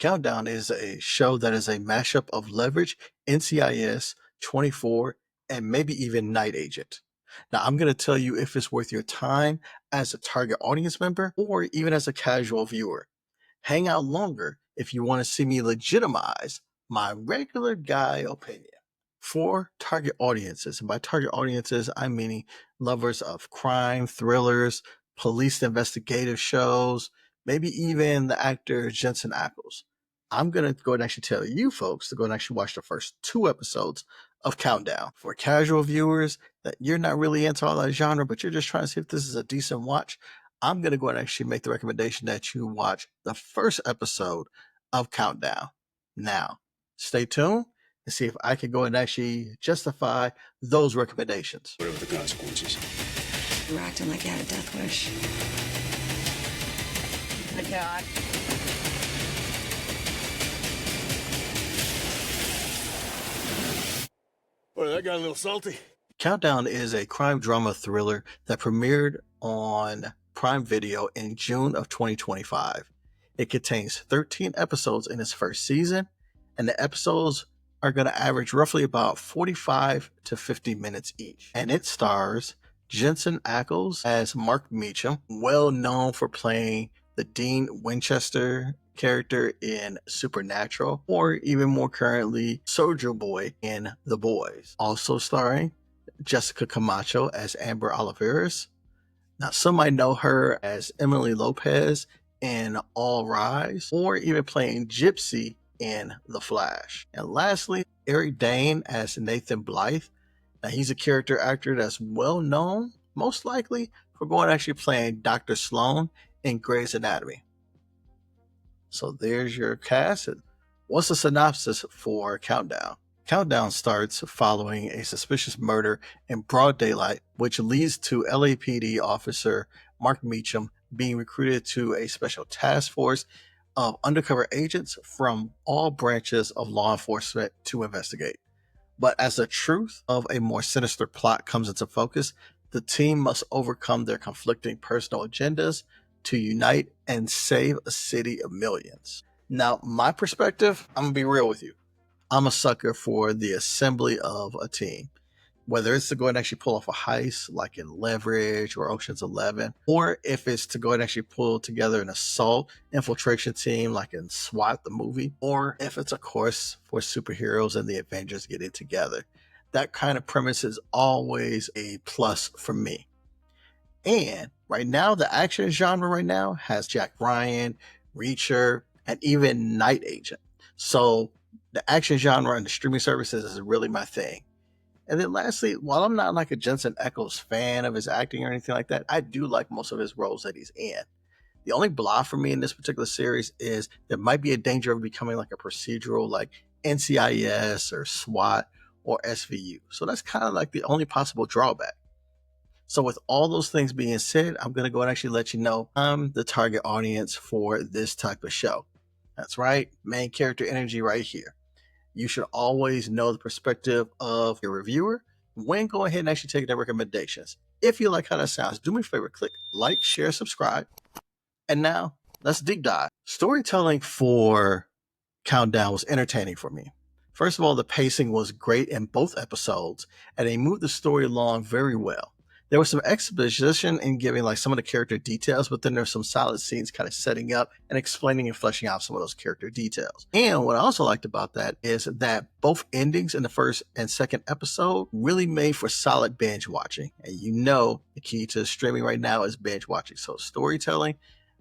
Countdown is a show that is a mashup of Leverage, NCIS, 24, and maybe even Night Agent. Now, I'm going to tell you if it's worth your time as a target audience member or even as a casual viewer. Hang out longer if you want to see me legitimize my regular guy opinion. For target audiences, and by target audiences, I'm meaning lovers of crime, thrillers, police investigative shows, maybe even the actor Jensen Ackles. I'm going to go and actually tell you folks to go and actually watch the first 2 episodes of Countdown. For casual viewers that you're not really into all that genre, but you're just trying to see if this is a decent watch, I'm going to go and actually make the recommendation that you watch the first episode of Countdown. Now, stay tuned and see if I can go and actually justify those recommendations. Whatever the consequences. You were acting like you had a death wish. My God. Boy, that got a little salty. Countdown is a crime drama thriller that premiered on Prime Video in June of 2025. It contains 13 episodes in its first season, and the episodes are going to average roughly about 45 to 50 minutes each. And it stars Jensen Ackles as Mark Meacham, well known for playing the Dean Winchester character in Supernatural, or even more currently, Soldier Boy in The Boys. Also starring Jessica Camacho as Amber Oliveris. Now, some might know her as Emily Lopez in All Rise, or even playing Gypsy in The Flash. And lastly, Eric Dane as Nathan Blythe. Now, he's a character actor that's well known, most likely, for going actually playing Dr. Sloan in Grey's Anatomy. So there's your cast. What's the synopsis for Countdown? Countdown starts following a suspicious murder in broad daylight, which leads to LAPD officer Mark Meacham being recruited to a special task force of undercover agents from all branches of law enforcement to investigate. But as the truth of a more sinister plot comes into focus, the team must overcome their conflicting personal agendas to unite and save a city of millions. Now, my perspective, I'm going to be real with you. I'm a sucker for the assembly of a team. Whether it's to go and actually pull off a heist like in Leverage or Ocean's 11, or if it's to go and actually pull together an assault infiltration team like in SWAT, the movie, or if it's, of course, for superheroes and the Avengers getting together. That kind of premise is always a plus for me. And right now, the action genre right now has Jack Ryan, Reacher, and even Night Agent. So the action genre and the streaming services is really my thing. And then lastly, while I'm not like a Jensen Ackles fan of his acting or anything like that, I do like most of his roles that he's in. The only blah for me in this particular series is there might be a danger of becoming like a procedural like NCIS or SWAT or SVU. So that's kind of like the only possible drawback. So with all those things being said, I'm going to go and actually let you know I'm the target audience for this type of show. That's right, main character energy right here. You should always know the perspective of your reviewer when go ahead and actually take their recommendations. If you like how that sounds, do me a favor, click like, share, subscribe. And now, let's deep dive. Storytelling for Countdown was entertaining for me. First of all, the pacing was great in both episodes, and they moved the story along very well. There was some exposition in giving like some of the character details, but then there's some solid scenes kind of setting up and explaining and fleshing out some of those character details. And what I also liked about that is that both endings in the first and second episode really made for solid binge watching. And you know the key to streaming right now is binge watching. So storytelling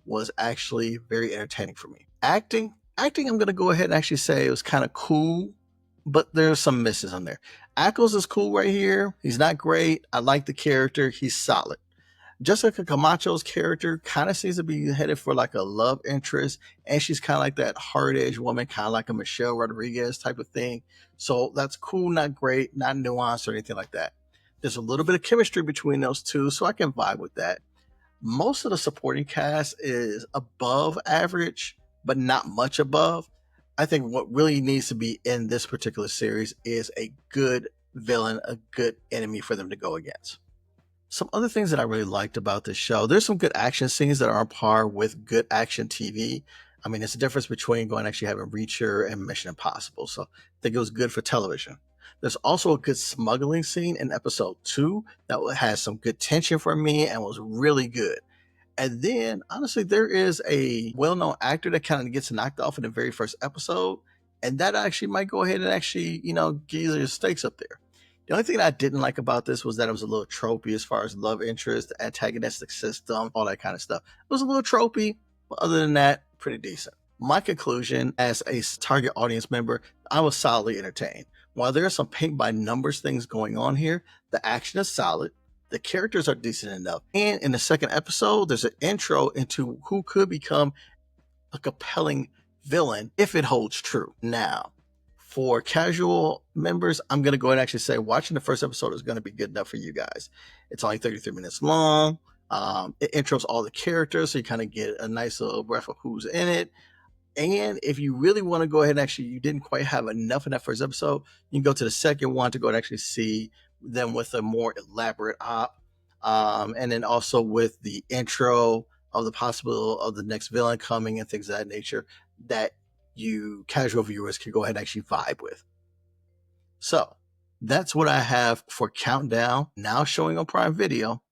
was actually very entertaining for me. Acting, I'm going to go ahead and actually say it was kind of cool, but there's some misses on there. Ackles is cool right here. He's not great. I like the character. He's solid. Jessica Camacho's character kind of seems to be headed for like a love interest, and she's kind of like that hard-edged woman, kind of like a Michelle Rodriguez type of thing. So that's cool, not great, not nuanced or anything like that. There's a little bit of chemistry between those two, so I can vibe with that. Most of the supporting cast is above average, but not much above. I think what really needs to be in this particular series is a good villain, a good enemy for them to go against. Some other things that I really liked about this show, there's some good action scenes that are on par with good action TV, I mean, it's a difference between going actually having Reacher and Mission Impossible. So I think it was good for television. There's also a good smuggling scene in episode 2 that has some good tension for me and was really good. And then, honestly, there is a well-known actor that kind of gets knocked off in the very first episode, and that actually might go ahead and actually, give you the stakes up there. The only thing that I didn't like about this was that it was a little tropey as far as love interest, the antagonistic system, all that kind of stuff. It was a little tropey, but other than that, pretty decent. My conclusion as a target audience member, I was solidly entertained. While there are some paint by numbers things going on here, the action is solid. The characters are decent enough. And in the second episode, there's an intro into who could become a compelling villain if it holds true. Now, for casual members, I'm going to go ahead and actually say watching the first episode is going to be good enough for you guys. It's only 33 minutes long. It intros all the characters, so you kind of get a nice little breath of who's in it. And if you really want to go ahead and actually, you didn't quite have enough in that first episode, you can go to the second one to go and actually see them with a more elaborate op. And then also with the intro of the possibility of the next villain coming and things of that nature that you casual viewers can go ahead and actually vibe with. So that's what I have for Countdown, now showing on Prime Video.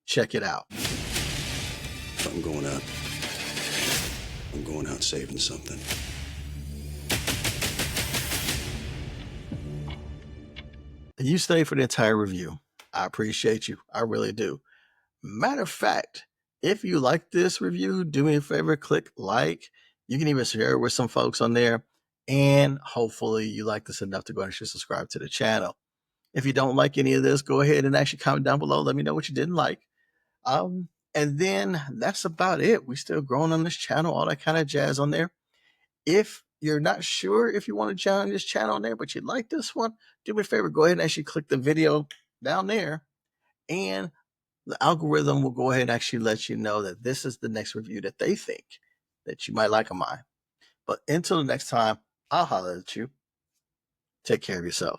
Check it out. If I'm going out saving something. You stay for the entire review. I appreciate you. I really do. Matter of fact, if you like this review, do me a favor, click like. You can even share it with some folks on there. And hopefully you like this enough to go and actually subscribe to the channel. If you don't like any of this, go ahead and actually comment down below. Let me know what you didn't like. And then that's about it. We still growing on this channel, all that kind of jazz on there. If you're not sure if you want to join this channel on there, but you like this one, do me a favor, go ahead and actually click the video down there, and the algorithm will go ahead and actually let you know that this is the next review that they think that you might like of mine. But until the next time, I'll holler at you. Take care of yourself.